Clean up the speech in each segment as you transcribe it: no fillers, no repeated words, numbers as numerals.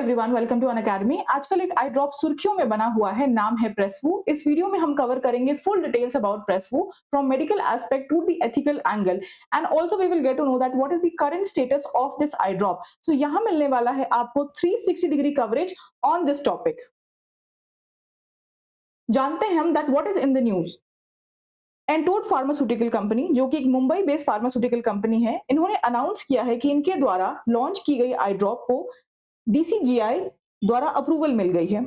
Everyone, welcome to Unacademy. आजकल एक आई drop सुर्खियों में बना हुआ है, नाम है प्रेसवू। इस वीडियो में हम कवर करेंगे full details about Presvu from medical aspect to the ethical angle, and also we will get to know that what is the current status of this eye drop. So यहाँ मिलने वाला है आपको 360 degree coverage on this topic. जानते हैं हम that what is in the news. Entod pharmaceutical company, जो कि एक मुंबई बेस्ड फार्मास्यूटिकल कंपनी है, इन्होंने अनाउंस किया है कि इनके द्वारा लॉन्च की गई आई ड्रॉप को डीसीजीआई द्वारा अप्रूवल मिल गई है।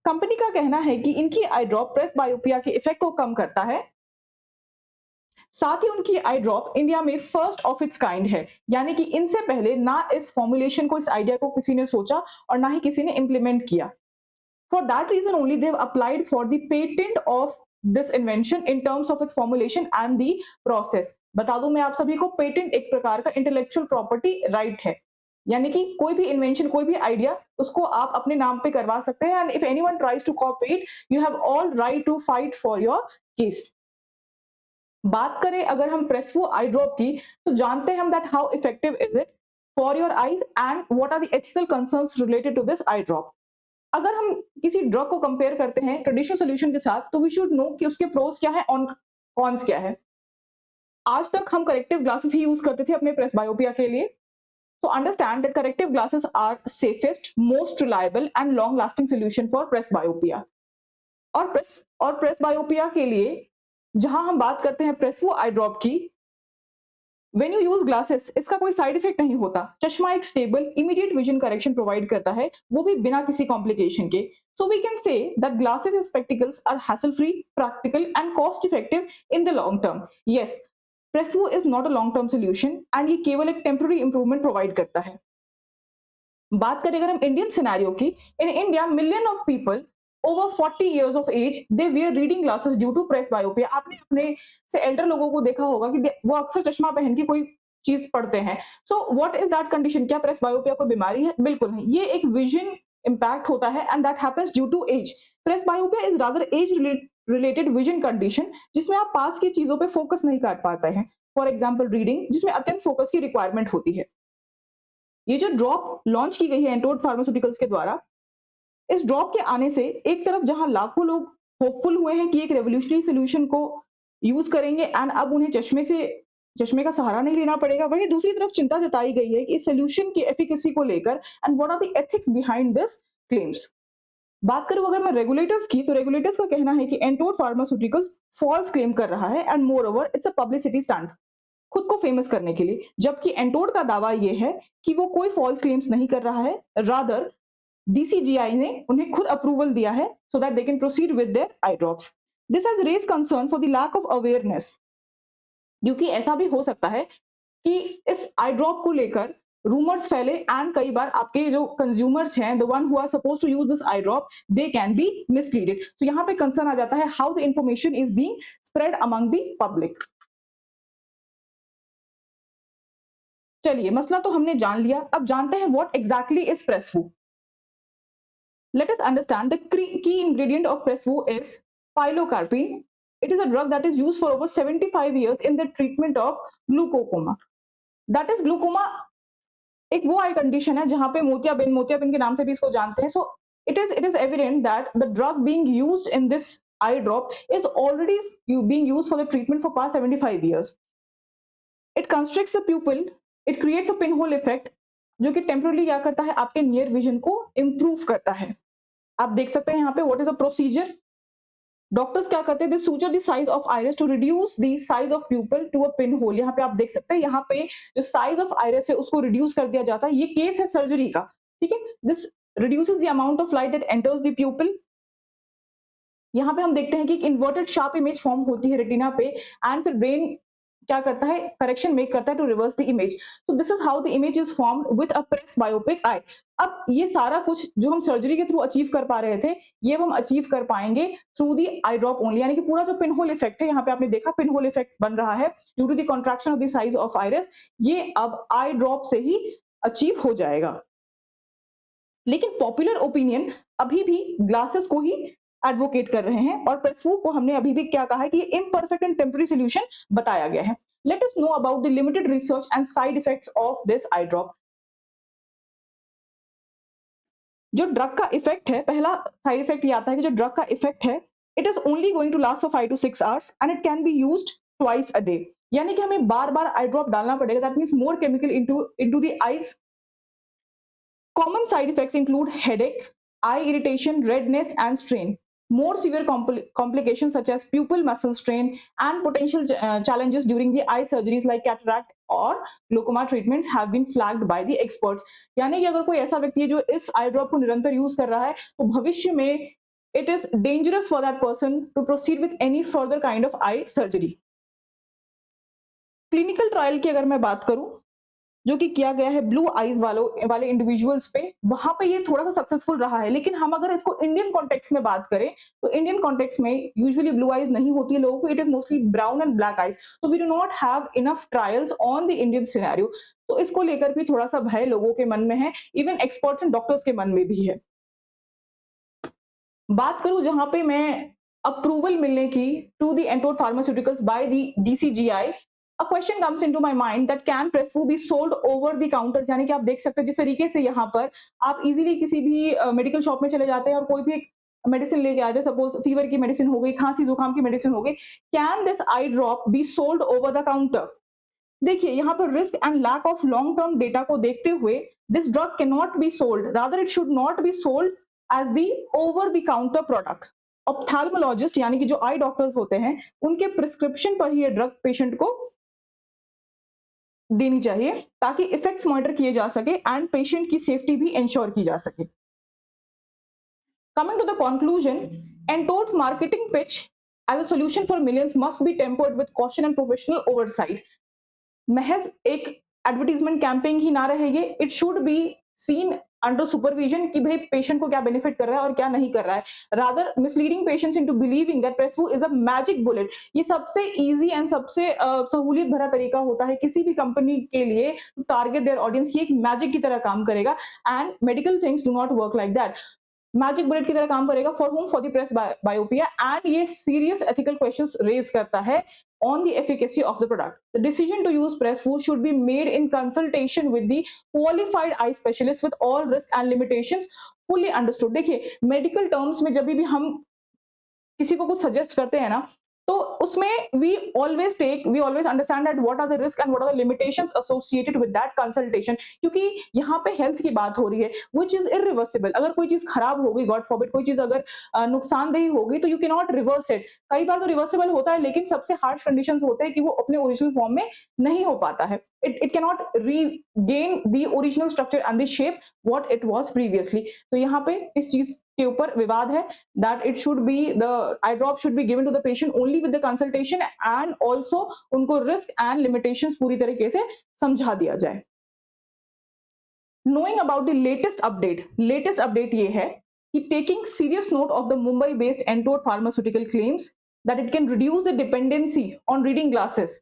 कंपनी का कहना है कि इनकी आई ड्रॉप प्रेस बायोपिया के इफेक्ट को कम करता है। साथ ही उनकी आई ड्रॉप इंडिया में फर्स्ट ऑफ इट्स काइंड है, यानी कि इनसे पहले ना इस फॉर्मुलेशन को, इस आइडिया को किसी ने सोचा और ना ही किसी ने इंप्लीमेंट किया। For that reason only they have applied for the patent of this invention in terms of its formulation and the process. बता दूं मैं आप सभी को, पेटेंट एक प्रकार का इंटेलेक्चुअल प्रॉपर्टी राइट है, यानी कि कोई भी इन्वेंशन, कोई भी आइडिया, उसको आप अपने नाम पे करवा सकते हैं। And if anyone tries to copy it, you have all right to fight for your case. बात करें अगर हम प्रेसवू आई ड्रॉप की, तो जानते हैं हम that how effective is it for your eyes and what are the ethical concerns related to this eye drop. अगर हम किसी ड्रग को कंपेयर करते हैं ट्रेडिशनल सोल्यूशन के साथ, तो वी शुड नो कि उसके प्रोस क्या है और कॉन्स क्या है। आज तक हम करेक्टिव ग्लासेस ही यूज करते थे अपने प्रेस बायोपिया के लिए। So understand that corrective glasses are safest, most reliable and long lasting solution for presbyopia. और presbyopia के लिए जहां हम बात करते हैं प्रेसवू आई ड्रॉप की, when you use glasses इसका कोई साइड इफेक्ट नहीं होता। चश्मा एक stable immediate vision correction provide करता है, वो भी बिना किसी कॉम्प्लिकेशन के। So we can say that glasses and spectacles are hassle free, practical and cost effective in the long term. Yes, Presvu is not a long term solution and ये केवल एक टेम्पररी इंप्रूवमेंट प्रोवाइड करता है। बात करें अगर हम Indian scenario की, in India million of people over 40 years of age they were reading glasses due to presbyopia. आपने अपने से एल्डर लोगों को देखा होगा कि वो अक्सर चश्मा पहन के कोई चीज पढ़ते हैं। So what is that condition? क्या प्रेस बायोपिया कोई बीमारी है? बिल्कुल नहीं, ये एक विजन इम्पैक्ट होता है and that happens due to age. Presbyopia is rather age related vision condition, जिसमें आप पास की चीजों पे फोकस नहीं कर पाते हैं। फॉर एग्जांपल रीडिंग, जिसमें अत्यंत फोकस की रिक्वायरमेंट होती है। ये जो ड्रॉप लॉन्च की गई है एंटोड फार्मास्यूटिकल्स के द्वारा, इस ड्रॉप के आने से एक तरफ जहां लाखों लोग होपफुल हुए हैं कि एक रेवोल्यूशनरी सोल्यूशन को यूज करेंगे एंड अब उन्हें चश्मे का सहारा नहीं लेना पड़ेगा, वहीं दूसरी तरफ चिंता जताई गई है कि इस सोल्यूशन की एफिकेसी को लेकर and what are the ethics behind this claims. बात करूं अगर मैं रेगुलेटर्स की, तो रेगुलेटर्स का कहना है कि एंटोड फार्मास्यूटिकल्स फॉल्स क्लेम कर रहा है and more over it's a publicity stunt, खुद को फेमस करने के लिए। जबकि एंटोड का दावा यह है कि वो कोई फॉल्स क्लेम्स नहीं कर रहा है, रादर डीसीजीआई ने उन्हें खुद अप्रूवल दिया है so that they can proceed with their eye drops. This has raised concern for the lack of awareness, क्योंकि ऐसा भी हो सकता है कि इस आई ड्रॉप को लेकर रूमर्स फैले एंड कई बार आपके जो कंज्यूमर्स हैं, the one who are supposed to use this eye drop, they can be misleaded. So यहाँ पे कंसर्न आ जाता है how the information is being spread among the public. चलिए, मसला तो हमने जान लिया, अब जानते हैं what exactly is Presvu. Let us understand the key ingredient of Presvu is pilocarpine. It is a drug that is used for over 75 years in the treatment of glaucoma. That is, glaucoma एक वो आई condition है जहां पे मोतियाबिंद के नाम से भी इसको जानते हैं। सो it is evident that the drug being used in this eye drop is already being used for the treatment for past 75 years. It constricts the pupil, it creates a pinhole effect, जो कि temporarily क्या करता है, आपके near vision को improve करता है। आप देख सकते हैं यहाँ पे what is a procedure. Doctors क्या करते हैं, they suture the size of iris to reduce the size of pupil to a pin hole. यहाँ पे आप देख सकते हैं, यहाँ पे जो साइज ऑफ आइरिस है उसको रिड्यूस कर दिया जाता है। ये केस है सर्जरी का, ठीक है। This reduces the amount of light that enters the pupal. यहाँ पे हम देखते हैं कि एक इन्वर्टेड शार्प इमेज फॉर्म होती है रेटिना पे एंड फिर ब्रेन क्या करता है, करेक्शन मेक करता है to reverse the image. So this is how the image is formed with a presbyopic eye. अब ये सारा कुछ जो हम सर्जरी के थ्रू अचीव कर पा रहे थे, ये हम अचीव कर पाएंगे through the I drop only, यानी कि पूरा जो पिनहोल इफेक्ट है, यहाँ पे आपने देखा पिनहोल इफेक्ट बन रहा है due to the contraction of the size of iris, ये अब आई ड्रॉप से ही अचीव हो जाएगा। लेकिन पॉपुलर ओपिनियन अभी भी ग्लासेस को ही एडवोकेट कर रहे हैं और प्रेसवू को हमने अभी भी क्या कहा है कि ये इम्परफेक्ट एंड टेम्पररी सॉल्यूशन बताया गया है। Let us know about the limited research and side effects of this eye drop. जो ड्रग का इफेक्ट है, पहला साइड इफेक्ट ये आता है कि जो ड्रग का इफेक्ट है, it is only going to last for 5 to 6 hours and it can be used twice a day. यानी कि हमें बार-बार आई ड्रॉप डालना पड़ेगा, that means more chemical into the eyes. Common side effects include headache, eye irritation, redness, and strain. More severe complications such as pupil muscle strain and potential challenges during the eye surgeries like cataract or glaucoma treatments have been flagged by the experts. यानी कि अगर कोई ऐसा व्यक्ति है जो इस आई drop को निरंतर यूज कर रहा है, तो भविष्य में it is dangerous for that person to proceed with any further kind of eye surgery. Clinical trial की अगर मैं बात करूं, जो कि किया गया है ब्लू आईज वाले इंडिविजुअल्स पे, वहां पे ये थोड़ा सा सक्सेसफुल रहा है। लेकिन हम अगर इसको इंडियन कॉन्टेक्स्ट में बात करें, तो इंडियन कॉन्टेक्स्ट में यूजुअली ब्लू आईज नहीं होती है लोगों को, it is mostly brown and black eyes. तो we do not have enough trials on the Indian scenario. तो इसको लेकर भी थोड़ा सा भय लोगों के मन में है, इवन एक्सपर्ट्स एंड डॉक्टर्स के मन में भी है। बात करूं जहां पे मैं अप्रूवल मिलने की to the Entod pharmaceuticals by the DCGI, a question comes into my mind that can Presvu be sold over the counters। यानी कि आप देख सकते हैं जिस तरीके से यहाँ पर आप इजीली किसी भी मेडिकल शॉप में चले जाते हैं और कोई भी मेडिसिन लेके आते हैं, सपोज फीवर की मेडिसिन हो गई, खांसी जुकाम की मेडिसिन हो गई, can this eye drop be sold over the counter? देखिए यहाँ पर risk and lack of long term data को देखते हुए this drug can not be sold, rather it should not be sold as the over the counter product. Ophthalmologist यानी कि जो आई doctors होते हैं, उनके प्रिस्क्रिप्शन पर ही ये ड्रग पेशेंट को देनी चाहिए ताकि इफेक्ट्स मॉनिटर किए जा सके एंड पेशेंट की सेफ्टी भी इंश्योर की जा सके। Coming to the conclusion, Entod's marketing pitch as a solution for millions must be tempered with caution and professional oversight. महज एक एडवर्टीजमेंट कैंपेन ही ना रहे ये, it should be seen under supervision कि भाई पेशेंट को क्या बेनिफिट कर रहा है और क्या नहीं कर रहा है। Rather misleading patients into believing that Presvu is a magic bullet. ये सबसे इजी एंड सबसे सहूलियत भरा तरीका होता है किसी भी कंपनी के लिए टू टारगेट देयर ऑडियंस, ये एक मैजिक की तरह काम करेगा and medical things do not work like that. Magic bullet की तरह काम करेगा for home, for the presbyopia, and ये सीरियस एथिकल क्वेश्चंस रेज करता है on the efficacy of the product. The decision to use Presvu should be made in consultation with the qualified eye specialist with all risks and limitations fully understood. देखिए medical terms में जब भी हम किसी को कुछ सजेस्ट करते हैं ना, तो उसमें we always understand that what are the risks and what are the limitations associated with that consultation, क्योंकि यहाँ पे हेल्थ की बात हो रही है which is irreversible। अगर कोई चीज खराब हो गई, गॉड फॉरबिड कोई चीज अगर नुकसानदेही हो गई, तो you can not reverse it. कई बार तो रिवर्सेबल होता है, लेकिन सबसे हार्श कंडीशंस होते हैं कि वो अपने ओरिजिनल फॉर्म में नहीं हो पाता है। it cannot regain the original structure and the shape what it was previously। तो यहाँ पे इस चीज के ऊपर विवाद है that it should be the eye drop should be given to the patient only with the consultation and also उनको risk and limitations पूरी तरीके से समझा दिया जाए। Knowing about the latest update ये है कि taking serious note of the Mumbai based Entod pharmaceutical claims that it can reduce the dependency on reading glasses।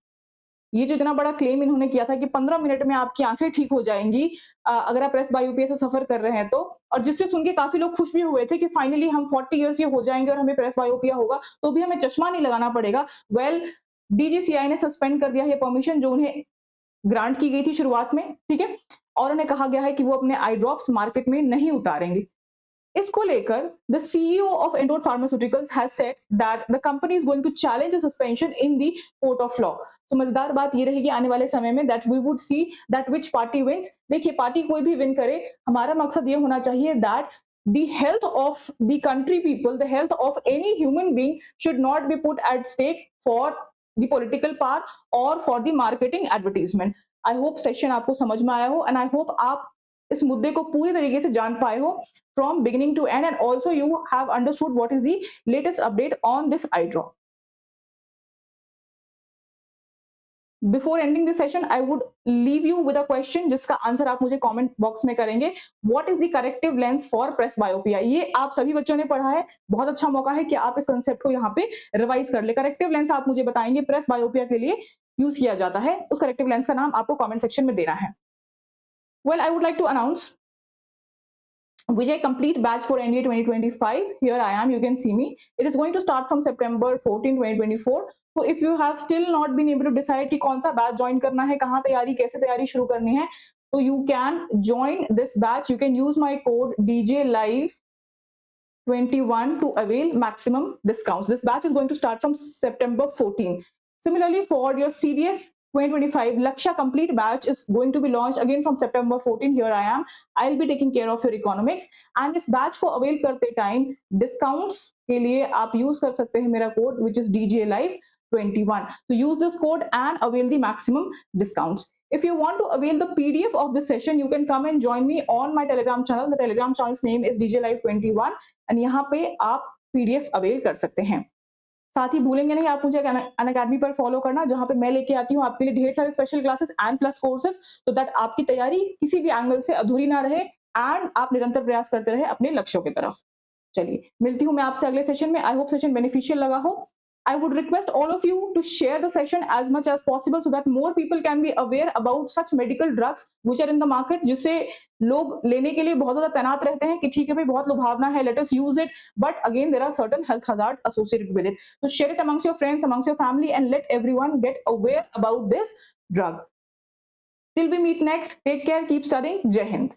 ये जो इतना बड़ा क्लेम इन्होंने किया था कि 15 मिनट में आपकी आंखें ठीक हो जाएंगी अगर आप प्रेस बायोपिया से सफर कर रहे हैं तो, और जिससे सुन के काफी लोग खुश भी हुए थे कि फाइनली हम 40 इयर्स ये हो जाएंगे और हमें प्रेस बायोपिया होगा तो भी हमें चश्मा नहीं लगाना पड़ेगा। वेल, DGCI ने सस्पेंड कर दिया है परमिशन जो उन्हें ग्रांट की गई थी शुरुआत में, ठीक है, और उन्हें कहा गया है कि वो अपने आई ड्रॉप्स मार्केट में नहीं उतारेंगे। इसको लेकर the CEO of Entod Pharmaceuticals has said that the company is going to challenge the suspension in the court of law। तो मजेदार बात ये रहेगी आने वाले समय में that we would see that which party wins। देखिए पार्टी कोई भी विन करे, हमारा मकसद ये होना चाहिए that the health of the country people, the health of any human being should not be put at stake for the political power or for the marketing advertisement। I hope session आपको समझ में आया हो and I hope आप इस मुद्दे को पूरी तरीके से जान पाए हो from beginning to end and also you have understood what is the latest update on this eye drop। Before ending this session, I would leave you with a question जिसका आंसर आप मुझे कमेंट बॉक्स में करेंगे। What is the corrective lens for press myopia? ये आप सभी बच्चों ने पढ़ा है, बहुत अच्छा मौका है कि आप इस कंसेप्ट को यहाँ पे रिवाइज कर ले। करेक्टिव लेंस आप मुझे बताएंगे प्रेस बायोपिया के लिए यूज किया जाता है, उस करेक्टिव लेंस का नाम आपको कमेंट सेक्शन में देना है। Well, I would like to announce Vijay Complete Batch for NDA 2025. Here I am, you can see me. It is going to start from September 14, 2024. So if you have still not been able to decide कि कौन सा batch join करना है, कहाँ तैयारी, कैसे तैयारी शुरू करनी है, So you can join this batch. You can use my code DJ Live 21 to avail maximum discounts. This batch is going to start from September 14. Similarly, for your CDS 2025 Lakshya Complete batch is going to be launched again from September 14. Here I am. I'll be taking care of your economics. And इस batch को avail करते time discounts के लिए आप use कर सकते हैं मेरा code which is DJ Live 21. So use this code and avail the maximum discounts. If you want to avail the PDF of this session, you can come and join me on my Telegram channel. The Telegram channel's name is DJ Live 21. And यहाँ पे आप PDF avail कर सकते हैं. साथ ही भूलेंगे नहीं आप मुझे अनअकैडमी पर फॉलो करना, जहां पे मैं लेके आती हूँ आपके लिए ढेर सारे special classes and plus courses, so that आपकी तैयारी किसी भी एंगल से अधूरी ना रहे एंड आप निरंतर प्रयास करते रहे अपने लक्ष्यों की तरफ. चलिए मिलती हूँ मैं आपसे अगले सेशन में. आई होप सेशन बेनिफिशियल लगा हो. I would request all of you to share the session as much as possible so that more people can be aware about such medical drugs which are in the market, जिसे लोग लेने के लिए बहुत ज्यादा तैनात रहते हैं कि ठीक है भाई बहुत लुभावना है, let us use it, but again there are certain health hazards associated with it. So share it amongst your friends, amongst your family, and let everyone get aware about this drug. Till we meet next, take care, keep studying. Jai Hind.